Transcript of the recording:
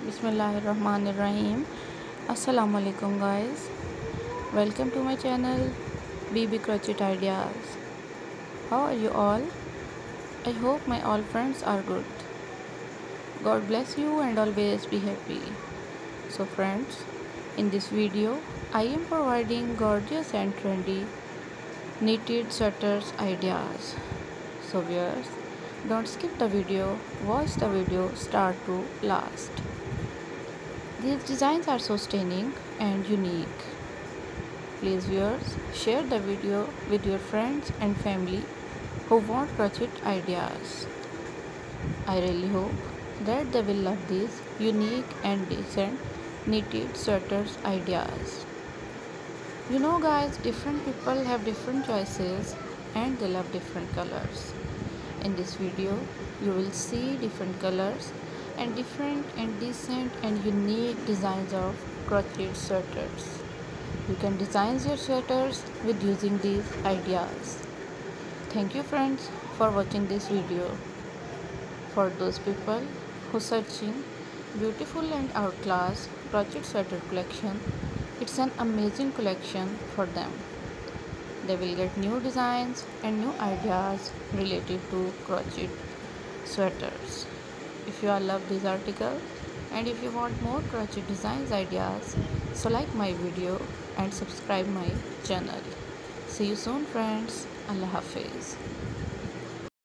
Bismillahirrahmanirrahim. Assalamualaikum guys. Welcome to my channel BB Crochet Ideas. How are you all? I hope my all friends are good. God bless you and always be happy. So friends, in this video I am providing gorgeous and trendy knitted sweaters ideas. So viewers, don't skip the video. Watch the video start to last. These designs are so stunning and unique. Please viewers, share the video with your friends and family who want crochet ideas. I really hope that they will love these unique and decent knitted sweaters ideas. You know guys, different people have different choices and they love different colors. In this video, you will see different colors and different and decent and unique designs of crochet sweaters. You can design your sweaters with using these ideas. Thank you friends for watching this video. For those people who searching beautiful and outclass crochet sweater collection, it's an amazing collection for them. They will get new designs and new ideas related to crochet sweaters. If you all love this article and if you want more crochet designs ideas, so like my video and subscribe my channel. See you soon friends. Allah Hafiz.